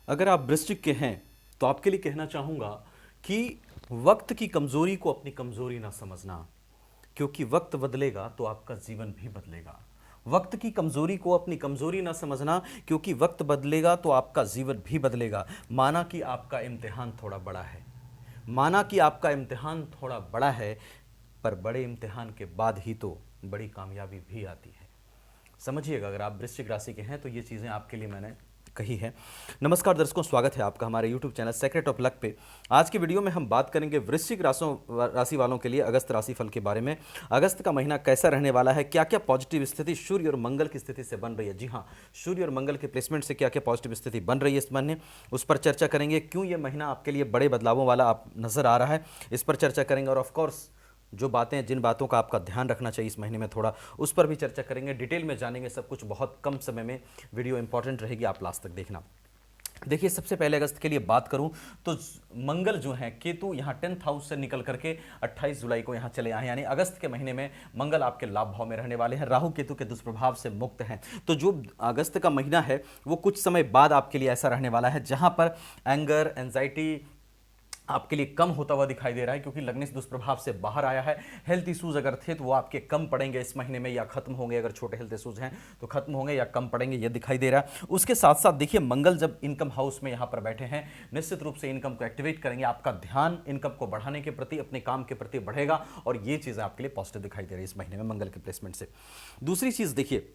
अगर आप वृश्चिक के हैं तो आपके लिए कहना चाहूंगा कि वक्त की कमजोरी को अपनी कमजोरी ना समझना, क्योंकि वक्त बदलेगा तो आपका जीवन भी बदलेगा। वक्त की कमजोरी को अपनी कमजोरी ना समझना, क्योंकि वक्त बदलेगा तो आपका जीवन भी बदलेगा। माना कि आपका इम्तिहान थोड़ा बड़ा है, माना कि आपका इम्तिहान थोड़ा बड़ा है, पर बड़े इम्तिहान के बाद ही तो बड़ी कामयाबी भी आती है। समझिएगा, अगर आप वृश्चिक राशि के हैं तो ये चीज़ें आपके लिए मैंने कही है। नमस्कार दर्शकों, स्वागत है आपका हमारे YouTube channel secret of luck पे। आज की वीडियो में हम बात करेंगे वृश्चिक राशि वालों के लिए अगस्त राशि फल के बारे में। अगस्त का महीना कैसा रहने वाला है, क्या क्या पॉजिटिव स्थिति सूर्य और मंगल की स्थिति से बन रही है। जी हाँ, सूर्य और मंगल के प्लेसमेंट से क्या क्या पॉजिटिव स्थिति बन रही है इस महीने, उस पर चर्चा करेंगे। क्यों ये महीना आपके लिए बड़े बदलावों वाला आप नजर आ रहा है, इस पर चर्चा करेंगे। और ऑफकोर्स जो बातें, जिन बातों का आपका ध्यान रखना चाहिए इस महीने में थोड़ा, उस पर भी चर्चा करेंगे, डिटेल में जानेंगे सब कुछ। बहुत कम समय में वीडियो इंपॉर्टेंट रहेगी, आप लास्ट तक देखना। देखिए, सबसे पहले अगस्त के लिए बात करूं तो मंगल जो है, केतु यहां 10th हाउस से निकल करके 28 जुलाई को यहां चले आए, यानी अगस्त के महीने में मंगल आपके लाभ भाव में रहने वाले हैं, राहु केतु के दुष्प्रभाव से मुक्त हैं। तो जो अगस्त का महीना है वो कुछ समय बाद आपके लिए ऐसा रहने वाला है जहां पर एंगर, एंजाइटी आपके लिए कम होता हुआ दिखाई दे रहा है, क्योंकि लग्नेश दुष्प्रभाव से बाहर आया है। हेल्थ इश्यूज अगर थे तो वो आपके कम पड़ेंगे इस महीने में, या खत्म होंगे। अगर छोटे हेल्थ इश्यूज हैं तो खत्म होंगे या कम पड़ेंगे, ये दिखाई दे रहा है। उसके साथ साथ देखिए, मंगल जब इनकम हाउस में यहां पर बैठे हैं, निश्चित रूप से इनकम को एक्टिवेट करेंगे। आपका ध्यान इनकम को बढ़ाने के प्रति, अपने काम के प्रति बढ़ेगा, और ये चीजें आपके लिए पॉजिटिव दिखाई दे रही है इस महीने में मंगल के प्लेसमेंट से। दूसरी चीज देखिए,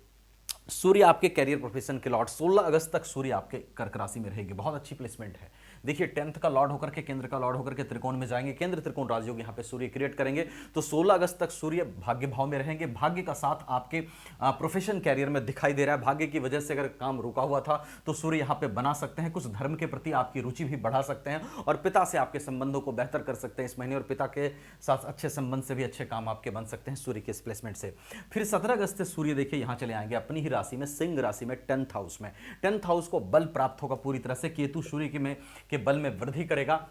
सूर्य आपके कैरियर प्रोफेशन के लॉर्ड, 16 अगस्त तक सूर्य आपके कर्क राशि में रहेंगे। बहुत अच्छी प्लेसमेंट है। देखिए, 10th का लॉर्ड होकर के, केंद्र का लॉर्ड होकर के त्रिकोण में जाएंगे, केंद्र त्रिकोण राजयोग यहां पे सूर्य क्रिएट करेंगे। तो 16 अगस्त तक सूर्य भाग्य भाव में रहेंगे। भाग्य का साथ आपके प्रोफेशन कैरियर में दिखाई दे रहा है। भाग्य की वजह से अगर काम रुका हुआ था तो सूर्य यहां पे बना सकते हैं। कुछ धर्म के प्रति आपकी रुचि भी बढ़ा सकते हैं, और पिता से आपके संबंधों को बेहतर कर सकते हैं इस महीने, और पिता के साथ अच्छे संबंध से भी अच्छे काम आपके बन सकते हैं सूर्य के इस प्लेसमेंट से। फिर 17 अगस्त से सूर्य देखिए यहां चले आएंगे अपनी ही राशि में, सिंह राशि में, 10th हाउस में। 10th हाउस को बल प्राप्त होगा पूरी तरह से। केतु सूर्य के बल में वृद्धि करेगा,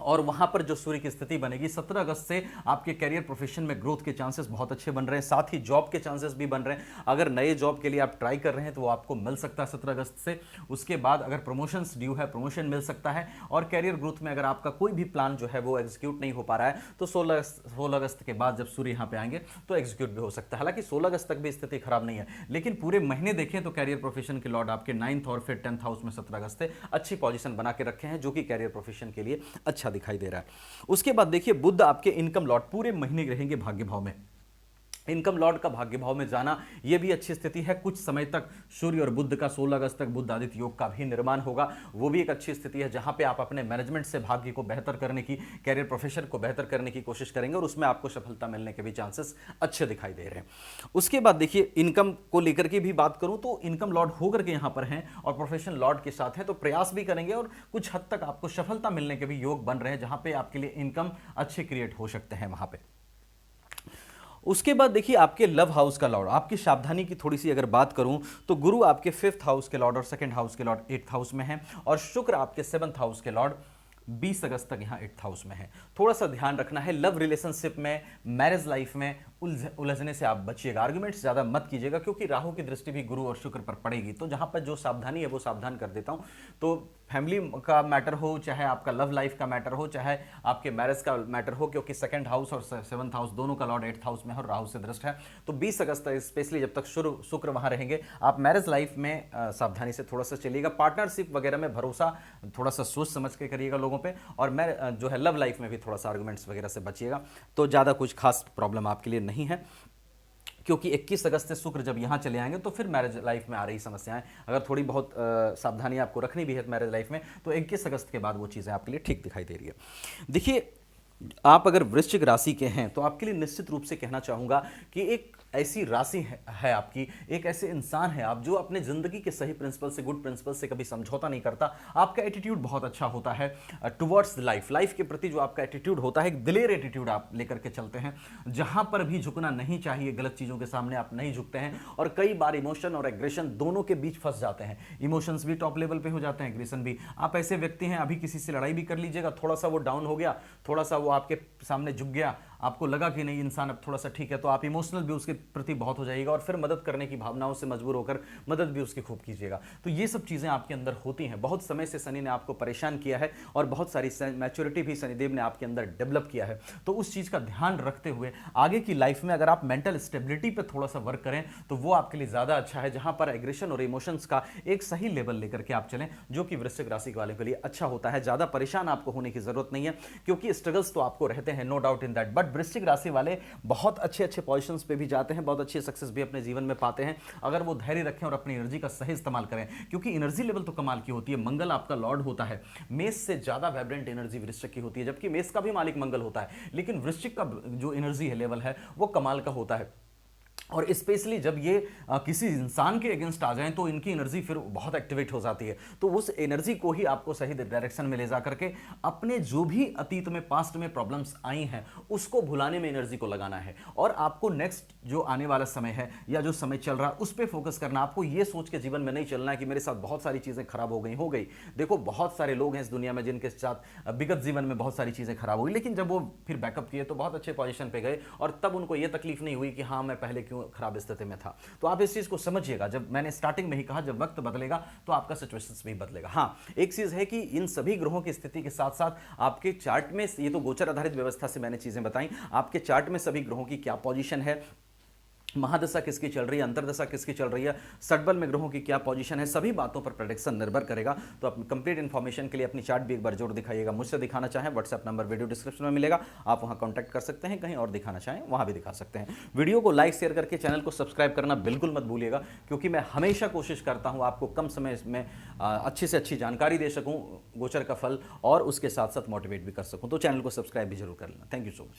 और वहां पर जो सूर्य की स्थिति बनेगी 17 अगस्त से, आपके कैरियर प्रोफेशन में ग्रोथ के चांसेस बहुत अच्छे बन रहे हैं। साथ ही जॉब के चांसेस भी बन रहे हैं। अगर नए जॉब के लिए आप ट्राई कर रहे हैं तो वो आपको मिल सकता है 17 अगस्त से। उसके बाद अगर प्रमोशंस ड्यू है, प्रमोशन मिल सकता है। और कैरियर ग्रोथ में अगर आपका कोई भी प्लान जो है वो एग्जीक्यूट नहीं हो पा रहा है तो 16 अगस्त के बाद जब सूर्य यहां पे आएंगे तो एग्जीक्यूट भी हो सकता है। हालांकि 16 अगस्त तक भी स्थिति खराब नहीं है, लेकिन पूरे महीने देखें तो कैरियर प्रोफेशन के लॉर्ड आपके 9th और फिर 10th हाउस में 17 अगस्त से अच्छी पोजीशन बना के रखे हैं, जो कि कैरियर प्रोफेशन के लिए अच्छा दिखाई दे रहा है। उसके बाद देखिए, बुध आपके इनकम लॉर्ड पूरे महीने रहेंगे भाग्य भाव में। इनकम लॉर्ड का भाग्य भाव में जाना यह भी अच्छी स्थिति है। कुछ समय तक सूर्य और बुध का 16 अगस्त तक बुध आदित्य योग का भी निर्माण होगा, वो भी एक अच्छी स्थिति है, जहां पे आप अपने मैनेजमेंट से भाग्य को बेहतर करने की, कैरियर प्रोफेशन को बेहतर करने की कोशिश करेंगे, और उसमें आपको सफलता मिलने के भी चांसेस अच्छे दिखाई दे रहे हैं। उसके बाद देखिए, इनकम को लेकर के भी बात करूं तो इनकम लॉर्ड होकर के यहां पर हैं और प्रोफेशन लॉर्ड के साथ हैं, तो प्रयास भी करेंगे और कुछ हद तक आपको सफलता मिलने के भी योग बन रहे हैं, जहां पे आपके लिए इनकम अच्छे क्रिएट हो सकते हैं वहां पे। उसके बाद देखिए, आपके लव हाउस का लॉर्ड, आपकी सावधानी की थोड़ी सी अगर बात करूं तो गुरु आपके 5th हाउस के लॉर्ड और 2nd हाउस के लॉर्ड 8th हाउस में है, और शुक्र आपके 7th हाउस के लॉर्ड 20 अगस्त तक यहां 8th हाउस में है। थोड़ा सा ध्यान रखना है, लव रिलेशनशिप में, मैरिज लाइफ में उलझने से आप बचिएगा। आर्गुमेंट्स ज्यादा मत कीजिएगा, क्योंकि राहु की दृष्टि भी गुरु और शुक्र पर पड़ेगी। तो जहां पर जो सावधानी है वो सावधान कर देता हूं। तो फैमिली का मैटर हो, चाहे आपका लव लाइफ का मैटर हो, चाहे आपके मैरिज का मैटर हो, क्योंकि 2nd हाउस और 7th हाउस दोनों का लॉर्ड 8th हाउस में है और राहु से दृष्ट है। तो 20 अगस्त तक स्पेशली जब तक शुक्र वहां रहेंगे, आप मैरिज लाइफ में सावधानी से थोड़ा सा चलिएगा। पार्टनरशिप वगैरह में भरोसा थोड़ा सा सोच समझ के करिएगा लोगों पे, और मैं जो है लव लाइफ में भी थोड़ा सा आर्गुमेंट्स वगैरह से बचिएगा। तो ज्यादा कुछ खास प्रॉब्लम आपके लिए नहीं है, क्योंकि 21 अगस्त से शुक्र जब यहां चले आएंगे तो फिर मैरिज लाइफ में आ रही समस्याएं, अगर थोड़ी बहुत सावधानी आपको रखनी भी है मैरिज लाइफ में, तो 21 अगस्त के बाद वो चीजें आपके लिए ठीक दिखाई दे रही है। देखिए, आप अगर वृश्चिक राशि के हैं तो आपके लिए निश्चित रूप से कहना चाहूंगा कि एक ऐसी राशि है आपकी, एक ऐसे इंसान है आप जो अपने जिंदगी के सही प्रिंसिपल से, गुड प्रिंसिपल से कभी समझौता नहीं करता। आपका एटीट्यूड बहुत अच्छा होता है टुवर्ड्स लाइफ के प्रति। जो आपका एटीट्यूड होता है, एक दिलेर एटीट्यूड आप लेकर के चलते हैं, जहां पर भी झुकना नहीं चाहिए, गलत चीजों के सामने आप नहीं झुकते हैं, और कई बार इमोशन और एग्रेशन दोनों के बीच फंस जाते हैं। इमोशंस भी टॉप लेवल पे हो जाते हैं, एग्रेशन भी। आप ऐसे व्यक्ति हैं, अभी किसी से लड़ाई भी कर लीजिएगा, थोड़ा सा वो डाउन हो गया, थोड़ा सा वो आपके सामने झुक गया, आपको लगा कि नहीं इंसान अब थोड़ा सा ठीक है, तो आप इमोशनल भी उसके प्रति बहुत हो जाइएगा और फिर मदद करने की भावनाओं से मजबूर होकर मदद भी उसकी खूब कीजिएगा। तो ये सब चीज़ें आपके अंदर होती हैं। बहुत समय से शनि ने आपको परेशान किया है और बहुत सारी मैच्योरिटी भी शनिदेव ने आपके अंदर डेवलप किया है। तो उस चीज़ का ध्यान रखते हुए आगे की लाइफ में अगर आप मेंटल स्टेबिलिटी पे थोड़ा सा वर्क करें तो वो आपके लिए ज़्यादा अच्छा है, जहां पर एग्रेशन और इमोशंस का एक सही लेवल लेकर के आप चलें, जो कि वृश्चिक राशि वाले के लिए अच्छा होता है। ज़्यादा परेशान आपको होने की जरूरत नहीं है, क्योंकि स्ट्रगल्स तो आपको रहते हैं, no doubt in that, but वृश्चिक राशि वाले बहुत अच्छे अच्छे पोजीशंस पे भी जाते हैं, बहुत अच्छी सक्सेस भी अपने जीवन में पाते हैं, अगर वो धैर्य रखें और अपनी एनर्जी का सही इस्तेमाल करें। क्योंकि एनर्जी लेवल तो कमाल की होती है, मंगल आपका लॉर्ड होता है, मेष से ज्यादा वाइब्रेंट एनर्जी वृश्चिक की होती है, जबकि मेष का भी मालिक मंगल होता है, लेकिन वृश्चिक का जो एनर्जी है लेवल है वो कमाल का होता है। और स्पेशली जब ये किसी इंसान के अगेंस्ट आ जाएं तो इनकी एनर्जी फिर बहुत एक्टिवेट हो जाती है। तो उस एनर्जी को ही आपको सही डायरेक्शन में ले जा करके अपने जो भी अतीत में पास्ट में प्रॉब्लम्स आई हैं उसको भुलाने में एनर्जी को लगाना है, और आपको नेक्स्ट जो आने वाला समय है या जो समय चल रहा है उस पर फोकस करना। आपको ये सोच के जीवन में नहीं चलना है कि मेरे साथ बहुत सारी चीज़ें खराब हो गई। देखो बहुत सारे लोग हैं इस दुनिया में जिनके साथ विगत जीवन में बहुत सारी चीज़ें खराब हुई, लेकिन जब वो फिर बैकअप किए तो बहुत अच्छे पोजीशन पे गए और तब उनको ये तकलीफ नहीं हुई कि हाँ मैं पहले क्यों खराब स्थिति में था। तो आप इस चीज को समझिएगा, जब मैंने स्टार्टिंग में ही कहा जब वक्त बदलेगा तो आपका सिचुएशंस भी बदलेगा। हाँ, एक चीज है कि इन सभी ग्रहों की स्थिति के साथ साथ आपके चार्ट में, ये तो गोचर आधारित व्यवस्था से मैंने चीजें बताई, आपके चार्ट में सभी ग्रहों की क्या पोजीशन है, महादशा किसकी चल रही है, अंतरदशा किसकी चल रही है, सटबल में ग्रहों की क्या पोजीशन है, सभी बातों पर प्रेडिक्शन निर्भर करेगा। तो आप कंप्लीट इन्फॉर्मेशन के लिए अपनी चार्ट भी एक बार जरूर दिखाइएगा। मुझसे दिखाना चाहें व्हाट्सएप नंबर वीडियो डिस्क्रिप्शन में मिलेगा, आप वहां कांटेक्ट कर सकते हैं, कहीं और दिखाना चाहें वहां भी दिखा सकते हैं। वीडियो को लाइक शेयर करके चैनल को सब्सक्राइब करना बिल्कुल मत भूलिएगा, क्योंकि मैं हमेशा कोशिश करता हूं आपको कम समय में अच्छी से अच्छी जानकारी दे सकूं गोचर का फल, और उसके साथ साथ मोटिवेट भी कर सकूं। तो चैनल को सब्सक्राइब भी जरूर कर लेना। Thank you so much.